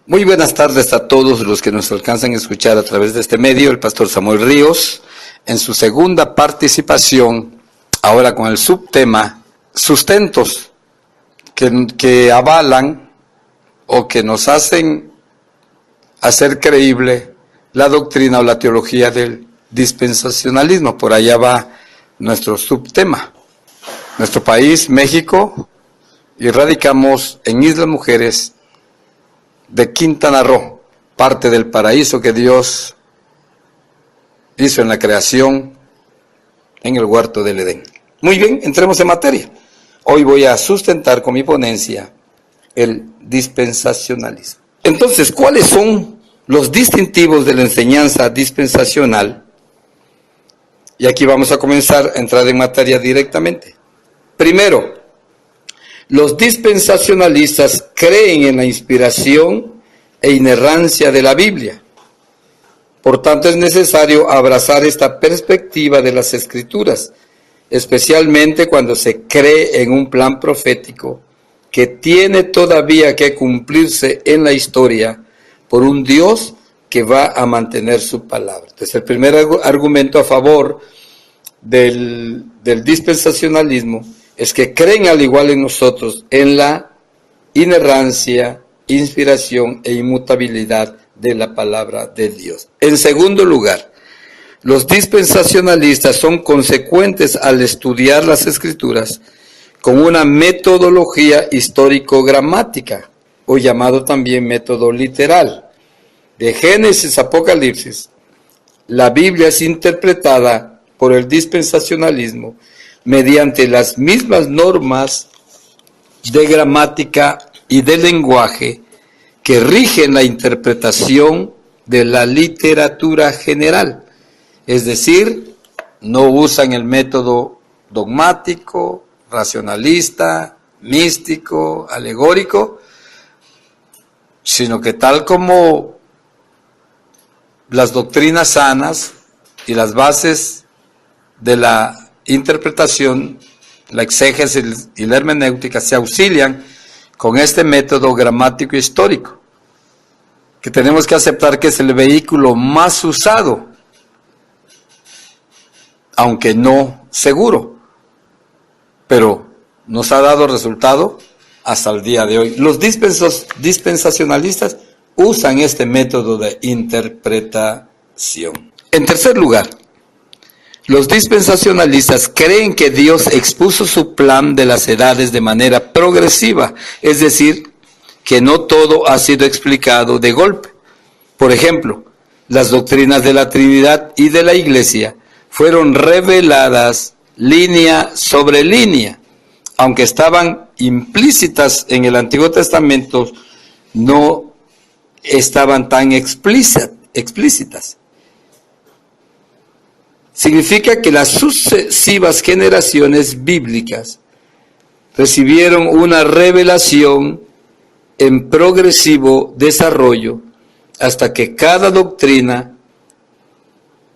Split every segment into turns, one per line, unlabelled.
Muy buenas tardes a todos los que nos alcanzan a escuchar a través de este medio. El pastor Samuel Ríos, en su segunda participación, ahora con el subtema sustentos que avalan o que nos hacen hacer creíble la doctrina o la teología del dispensacionalismo. Por allá va nuestro subtema. Nuestro país, México, y radicamos en Islas Mujeres de Quintana Roo, parte del paraíso que Dios hizo en la creación en el huerto del Edén. Muy bien, entremos en materia. Hoy voy a sustentar con mi ponencia el dispensacionalismo. Entonces, ¿cuáles son los distintivos de la enseñanza dispensacional? Y aquí vamos a comenzar a entrar en materia directamente. Primero, los dispensacionalistas creen en la inspiración e inerrancia de la Biblia. Por tanto, es necesario abrazar esta perspectiva de las Escrituras, especialmente cuando se cree en un plan profético que tiene todavía que cumplirse en la historia por un Dios que va a mantener su palabra. Entonces, el primer argumento a favor del dispensacionalismo es que creen al igual en nosotros en la inerrancia, inspiración e inmutabilidad de la palabra de Dios. En segundo lugar, los dispensacionalistas son consecuentes al estudiar las Escrituras con una metodología histórico-gramática, o llamado también método literal. De Génesis a Apocalipsis, la Biblia es interpretada por el dispensacionalismo mediante las mismas normas de gramática y de lenguaje que rigen la interpretación de la literatura general. Es decir, no usan el método dogmático, racionalista, místico, alegórico, sino que tal como las doctrinas sanas y las bases de la interpretación, la exégesis y la hermenéutica se auxilian con este método gramático histórico, que tenemos que aceptar que es el vehículo más usado, aunque no seguro, pero nos ha dado resultado hasta el día de hoy. Los dispensacionalistas usan este método de interpretación. En tercer lugar, los dispensacionalistas creen que Dios expuso su plan de las edades de manera progresiva, es decir, que no todo ha sido explicado de golpe. Por ejemplo, las doctrinas de la Trinidad y de la Iglesia fueron reveladas línea sobre línea, aunque estaban implícitas en el Antiguo Testamento, no estaban tan explícitas. Significa que las sucesivas generaciones bíblicas recibieron una revelación en progresivo desarrollo hasta que cada doctrina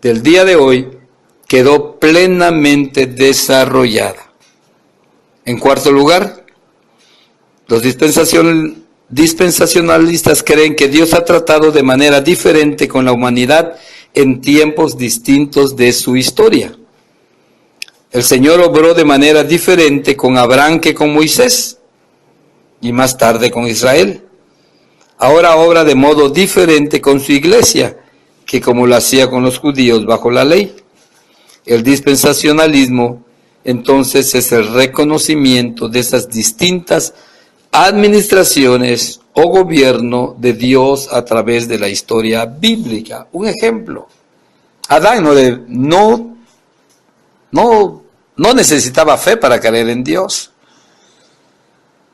del día de hoy quedó plenamente desarrollada. En cuarto lugar, los dispensacionalistas creen que Dios ha tratado de manera diferente con la humanidad en tiempos distintos de su historia. El Señor obró de manera diferente con Abraham que con Moisés, y más tarde con Israel. Ahora obra de modo diferente con su iglesia, que como lo hacía con los judíos bajo la ley. El dispensacionalismo, entonces, es el reconocimiento de esas distintas administraciones o gobierno de Dios a través de la historia bíblica. Un ejemplo, Adán no necesitaba fe para creer en Dios.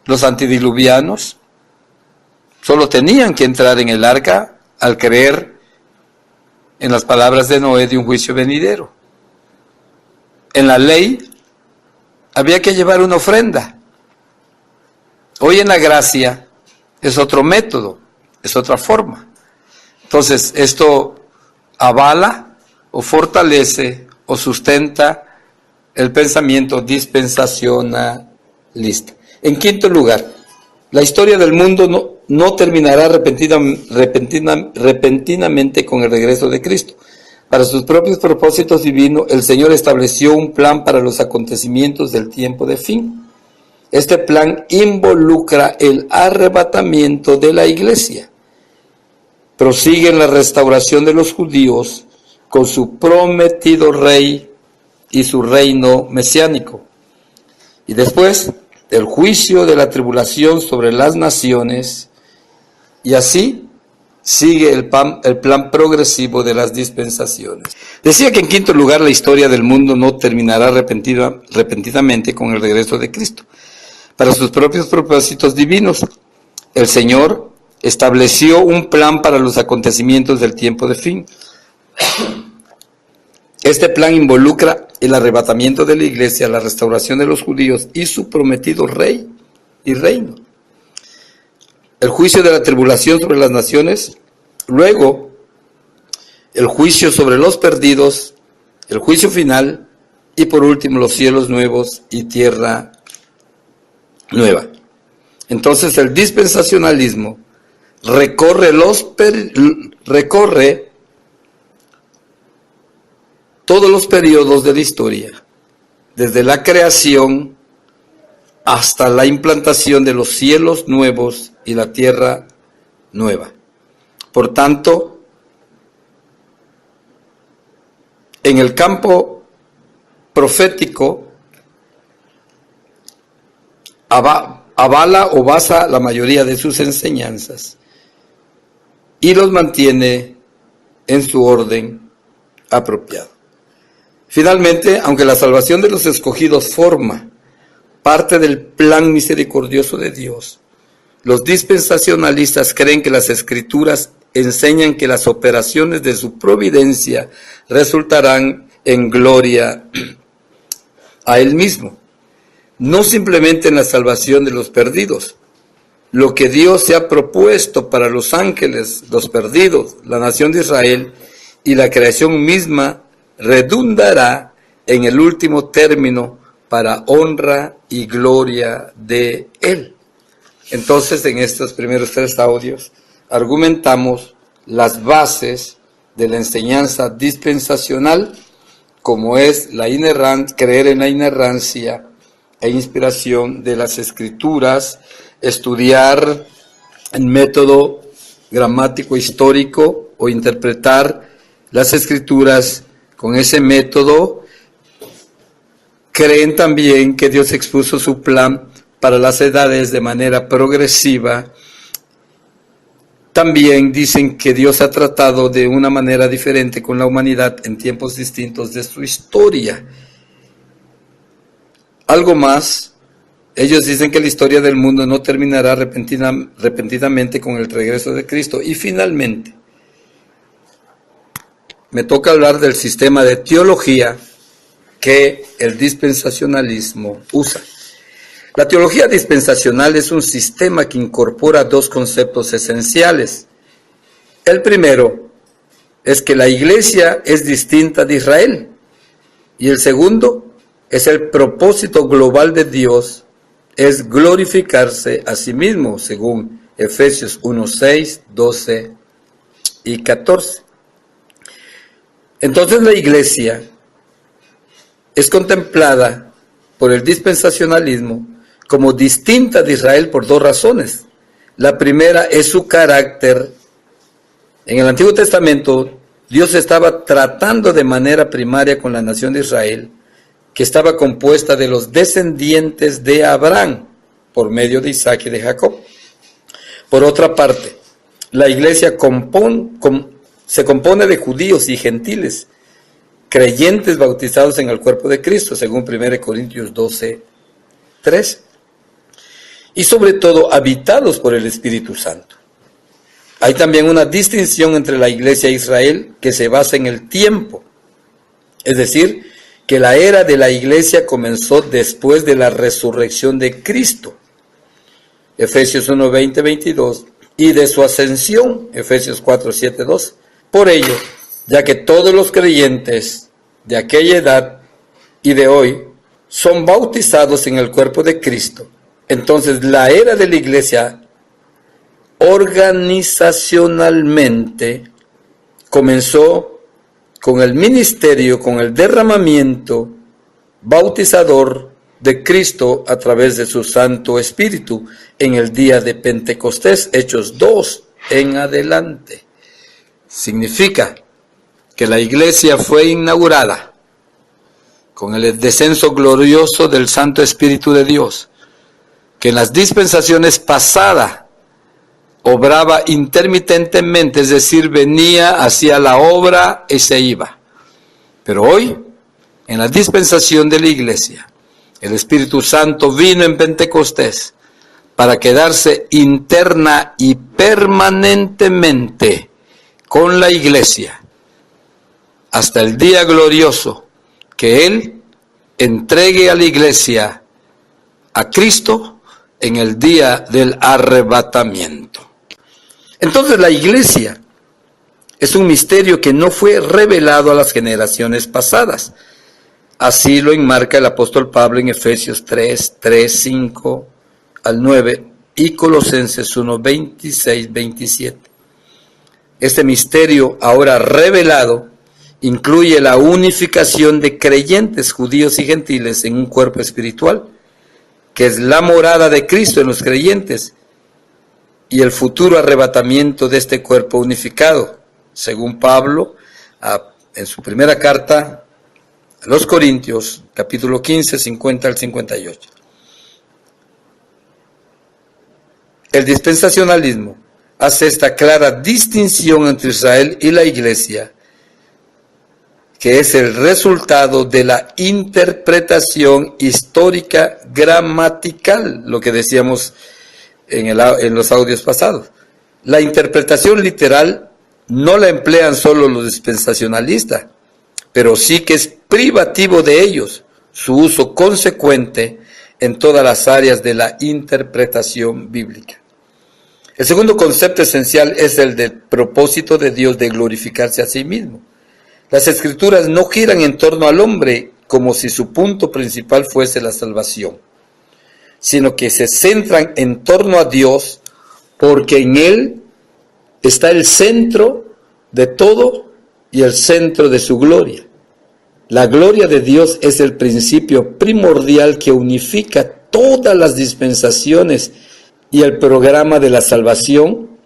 Los antediluvianos solo tenían que entrar en el arca al creer en las palabras de Noé de un juicio venidero. En la ley había que llevar una ofrenda. Hoy en la gracia es otro método, es otra forma. Entonces, esto avala o fortalece o sustenta el pensamiento dispensacionalista. En quinto lugar, la historia del mundo no terminará repentinamente con el regreso de Cristo. Para sus propios propósitos divinos, el Señor estableció un plan para los acontecimientos del tiempo de fin. Este plan involucra el arrebatamiento de la iglesia. Prosigue en la restauración de los judíos con su prometido rey y su reino mesiánico. Y después, el juicio de la tribulación sobre las naciones, y así sigue el plan progresivo de las dispensaciones. Decía que en quinto lugar, la historia del mundo no terminará repentinamente con el regreso de Cristo. Para sus propios propósitos divinos, el Señor estableció un plan para los acontecimientos del tiempo de fin. Este plan involucra el arrebatamiento de la iglesia, la restauración de los judíos y su prometido rey y reino. El juicio de la tribulación sobre las naciones, luego el juicio sobre los perdidos, el juicio final y por último los cielos nuevos y tierra nueva. Entonces el dispensacionalismo recorre todos los periodos de la historia, desde la creación hasta la implantación de los cielos nuevos y la tierra nueva. Por tanto, en el campo profético, avala o basa la mayoría de sus enseñanzas y los mantiene en su orden apropiado. Finalmente, aunque la salvación de los escogidos forma parte del plan misericordioso de Dios, los dispensacionalistas creen que las Escrituras enseñan que las operaciones de su providencia resultarán en gloria a Él mismo, no simplemente en la salvación de los perdidos. Lo que Dios se ha propuesto para los ángeles, los perdidos, la nación de Israel y la creación misma redundará en el último término para honra y gloria de Él. Entonces, en estos primeros 3 audios, argumentamos las bases de la enseñanza dispensacional, como es creer en la inerrancia e inspiración de las Escrituras, estudiar el método gramático histórico o interpretar las Escrituras con ese método. Creen también que Dios expuso su plan para las edades de manera progresiva. También dicen que Dios ha tratado de una manera diferente con la humanidad en tiempos distintos de su historia. Algo más, ellos dicen que la historia del mundo no terminará repentinamente con el regreso de Cristo. Y finalmente, me toca hablar del sistema de teología que el dispensacionalismo usa. La teología dispensacional es un sistema que incorpora 2 conceptos esenciales. El primero es que la iglesia es distinta de Israel. Y el segundo es el propósito global de Dios, es glorificarse a sí mismo, según Efesios 1:6, 12 y 14. Entonces la iglesia es contemplada por el dispensacionalismo como distinta de Israel por 2 razones. La primera es su carácter. En el Antiguo Testamento, Dios estaba tratando de manera primaria con la nación de Israel, que estaba compuesta de los descendientes de Abraham, por medio de Isaac y de Jacob. Por otra parte, la iglesia se compone de judíos y gentiles, creyentes bautizados en el cuerpo de Cristo, según 1 Corintios 12:3, y sobre todo habitados por el Espíritu Santo. Hay también una distinción entre la iglesia e Israel que se basa en el tiempo, es decir, que la era de la iglesia comenzó después de la resurrección de Cristo, Efesios 1:20-22, y de su ascensión, Efesios 4:7-2. Por ello, ya que todos los creyentes de aquella edad y de hoy son bautizados en el cuerpo de Cristo, entonces la era de la iglesia organizacionalmente comenzó con el ministerio, con el derramamiento bautizador de Cristo a través de su Santo Espíritu en el día de Pentecostés, Hechos 2 en adelante. Significa que la iglesia fue inaugurada con el descenso glorioso del Santo Espíritu de Dios, que en las dispensaciones pasadas obraba intermitentemente, es decir, venía, hacía la obra y se iba. Pero hoy, en la dispensación de la iglesia, el Espíritu Santo vino en Pentecostés para quedarse interna y permanentemente con la iglesia hasta el día glorioso que Él entregue a la iglesia a Cristo en el día del arrebatamiento. Entonces la iglesia es un misterio que no fue revelado a las generaciones pasadas. Así lo enmarca el apóstol Pablo en Efesios 3, 5 al 9 y Colosenses 1, 26, 27. Este misterio ahora revelado incluye la unificación de creyentes judíos y gentiles en un cuerpo espiritual, que es la morada de Cristo en los creyentes, y el futuro arrebatamiento de este cuerpo unificado, según Pablo, en su primera carta a los Corintios, capítulo 15, 50 al 58. El dispensacionalismo hace esta clara distinción entre Israel y la iglesia, que es el resultado de la interpretación histórica gramatical, lo que decíamos en los audios pasados. La interpretación literal no la emplean solo los dispensacionalistas, pero sí que es privativo de ellos su uso consecuente en todas las áreas de la interpretación bíblica. El segundo concepto esencial es el del propósito de Dios de glorificarse a sí mismo. Las Escrituras no giran en torno al hombre como si su punto principal fuese la salvación, sino que se centran en torno a Dios, porque en Él está el centro de todo y el centro de su gloria. La gloria de Dios es el principio primordial que unifica todas las dispensaciones, y el programa de la salvación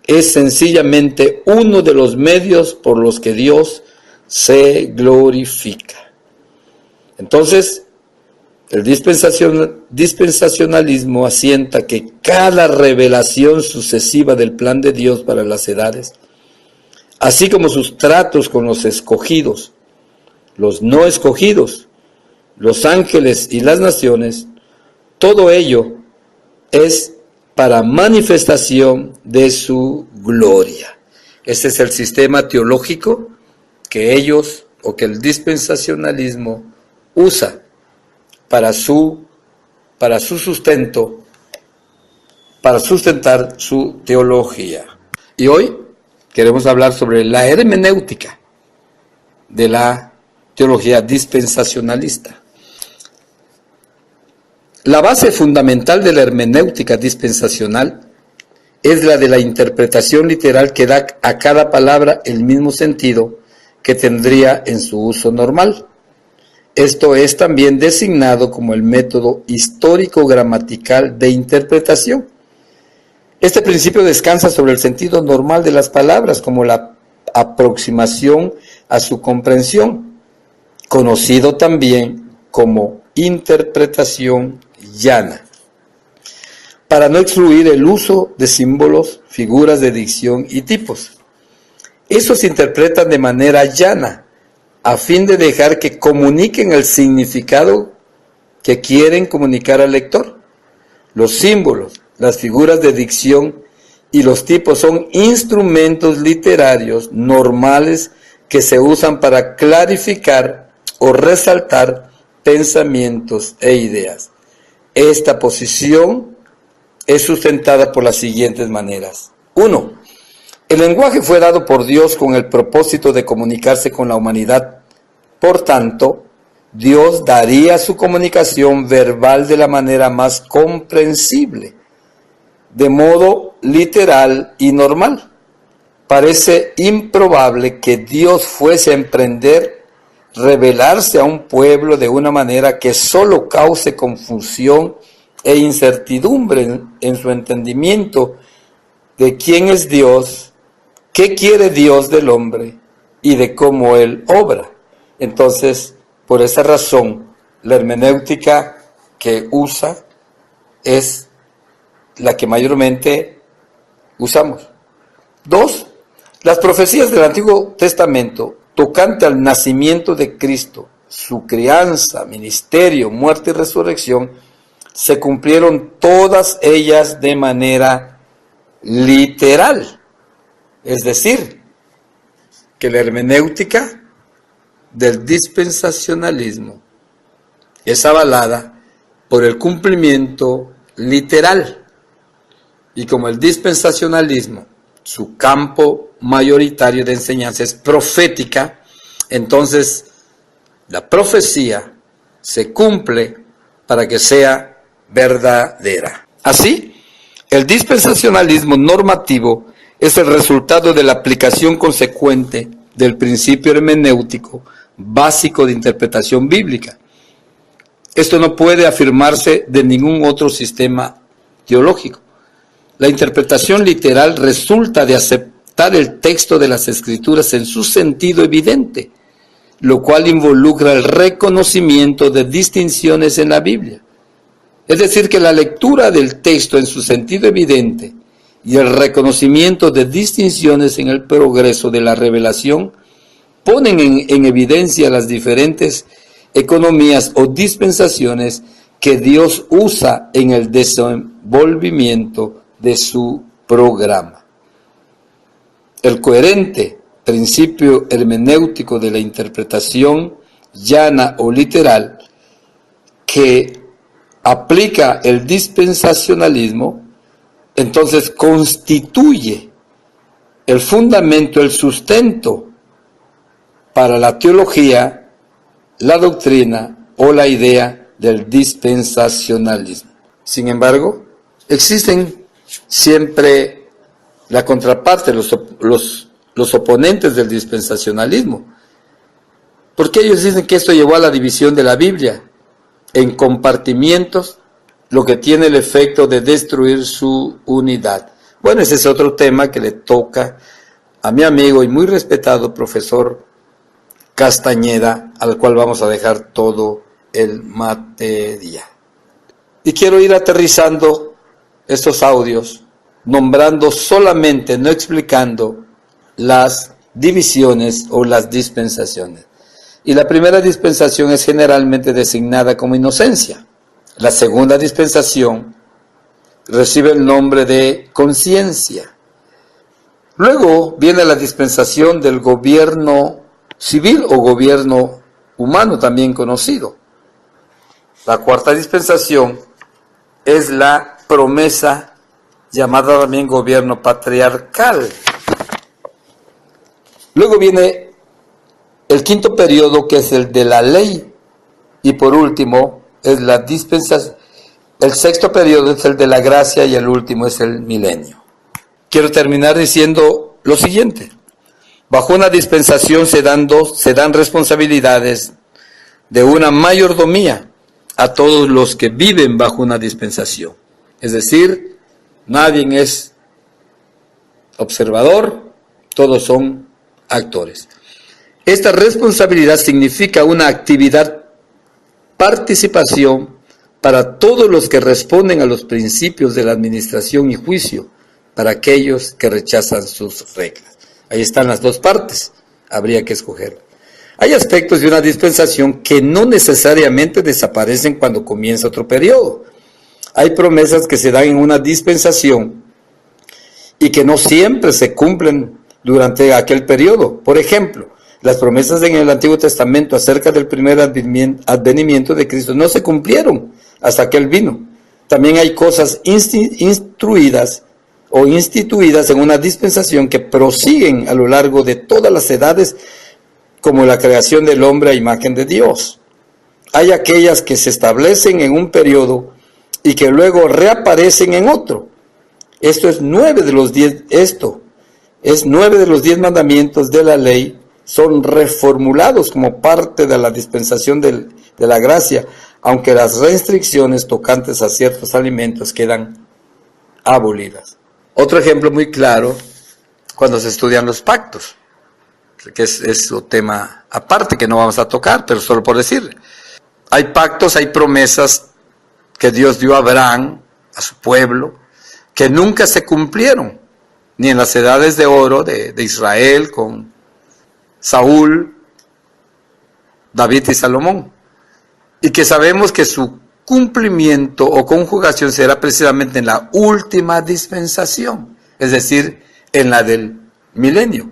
es sencillamente uno de los medios por los que Dios se glorifica. Entonces, el dispensacionalismo asienta que cada revelación sucesiva del plan de Dios para las edades, así como sus tratos con los escogidos, los no escogidos, los ángeles y las naciones, todo ello es para manifestación de su gloria. Ese es el sistema teológico que ellos, o que el dispensacionalismo usa para su sustento, para sustentar su teología. Y hoy queremos hablar sobre la hermenéutica de la teología dispensacionalista. La base fundamental de la hermenéutica dispensacional es la de la interpretación literal que da a cada palabra el mismo sentido que tendría en su uso normal. Esto es también designado como el método histórico-gramatical de interpretación. Este principio descansa sobre el sentido normal de las palabras como la aproximación a su comprensión, conocido también como interpretación llana, para no excluir el uso de símbolos, figuras de dicción y tipos. Estos se interpretan de manera llana, a fin de dejar que comuniquen el significado que quieren comunicar al lector. Los símbolos, las figuras de dicción y los tipos son instrumentos literarios normales que se usan para clarificar o resaltar pensamientos e ideas. Esta posición es sustentada por las siguientes maneras. 1. El lenguaje fue dado por Dios con el propósito de comunicarse con la humanidad. Por tanto, Dios daría su comunicación verbal de la manera más comprensible. De modo, literal y normal. Parece improbable que Dios fuese a emprender revelarse a un pueblo de una manera que solo cause confusión e incertidumbre en su entendimiento de quién es Dios, qué quiere Dios del hombre y de cómo Él obra. Entonces, por esa razón, la hermenéutica que usa es la que mayormente usamos. 2. Las profecías del Antiguo Testamento tocante al nacimiento de Cristo, su crianza, ministerio, muerte y resurrección, se cumplieron todas ellas de manera literal. Es decir, que la hermenéutica del dispensacionalismo es avalada por el cumplimiento literal. Y como el dispensacionalismo, su campo mayoritario de enseñanza es profética, entonces la profecía se cumple para que sea verdadera. Así, el dispensacionalismo normativo es el resultado de la aplicación consecuente del principio hermenéutico básico de interpretación bíblica. Esto no puede afirmarse de ningún otro sistema teológico. La interpretación literal resulta de aceptar el texto de las Escrituras en su sentido evidente, lo cual involucra el reconocimiento de distinciones en la Biblia. Es decir, que la lectura del texto en su sentido evidente y el reconocimiento de distinciones en el progreso de la revelación ponen en evidencia las diferentes economías o dispensaciones que Dios usa en el desenvolvimiento de su programa. El coherente principio hermenéutico de la interpretación llana o literal que aplica el dispensacionalismo, entonces constituye el fundamento, el sustento para la teología, la doctrina o la idea del dispensacionalismo. Sin embargo, existen siempre la contraparte, los oponentes del dispensacionalismo, porque ellos dicen que esto llevó a la división de la Biblia en compartimientos, lo que tiene el efecto de destruir su unidad. Bueno, ese es otro tema que le toca a mi amigo y muy respetado profesor Castañeda, al cual vamos a dejar todo el material. Y quiero ir aterrizando estos audios, nombrando solamente, no explicando las divisiones o las dispensaciones. Y la primera dispensación es generalmente designada como inocencia. La segunda dispensación recibe el nombre de conciencia. Luego viene la dispensación del gobierno civil o gobierno humano, también conocido. La cuarta dispensación es la promesa, llamada también gobierno patriarcal. Luego viene el quinto periodo, que es el de la ley, y por último es la dispensación. El sexto periodo es el de la gracia y el último es el milenio. Quiero terminar diciendo lo siguiente. Bajo una dispensación se dan responsabilidades de una mayordomía a todos los que viven bajo una dispensación. Es decir, nadie es observador, todos son actores. Esta responsabilidad significa una actividad, participación para todos los que responden a los principios de la administración y juicio, para aquellos que rechazan sus reglas. Ahí están las dos partes, habría que escoger. Hay aspectos de una dispensación que no necesariamente desaparecen cuando comienza otro periodo. Hay promesas que se dan en una dispensación y que no siempre se cumplen durante aquel periodo. Por ejemplo, las promesas en el Antiguo Testamento acerca del primer advenimiento de Cristo no se cumplieron hasta que Él vino. También hay cosas instruidas o instituidas en una dispensación que prosiguen a lo largo de todas las edades, como la creación del hombre a imagen de Dios. Hay aquellas que se establecen en un periodo y que luego reaparecen en otro. Esto es 9 de los 10, esto es 9 de los 10 mandamientos de la ley, son reformulados como parte de la dispensación de la gracia, aunque las restricciones tocantes a ciertos alimentos quedan abolidas. Otro ejemplo muy claro, cuando se estudian los pactos, que es un tema aparte que no vamos a tocar, pero solo por decir. Hay pactos, hay promesas que Dios dio a Abraham, a su pueblo, que nunca se cumplieron, ni en las edades de oro de Israel con Saúl, David y Salomón, y que sabemos que su cumplimiento o conjugación será precisamente en la última dispensación, es decir, en la del milenio.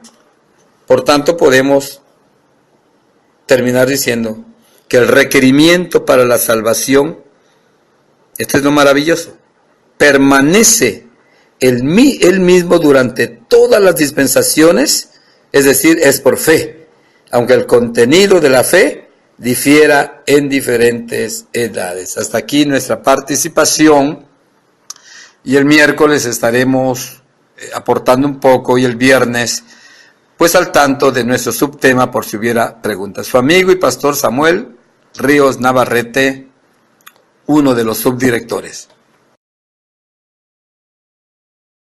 Por tanto, podemos terminar diciendo que el requerimiento para la salvación, esto es lo maravilloso, permanece él mismo durante todas las dispensaciones, es decir, es por fe, aunque el contenido de la fe difiera en diferentes edades. Hasta aquí nuestra participación, y el miércoles estaremos aportando un poco, y el viernes pues al tanto de nuestro subtema por si hubiera preguntas. Su amigo y pastor Samuel Ríos Navarrete, uno de los subdirectores.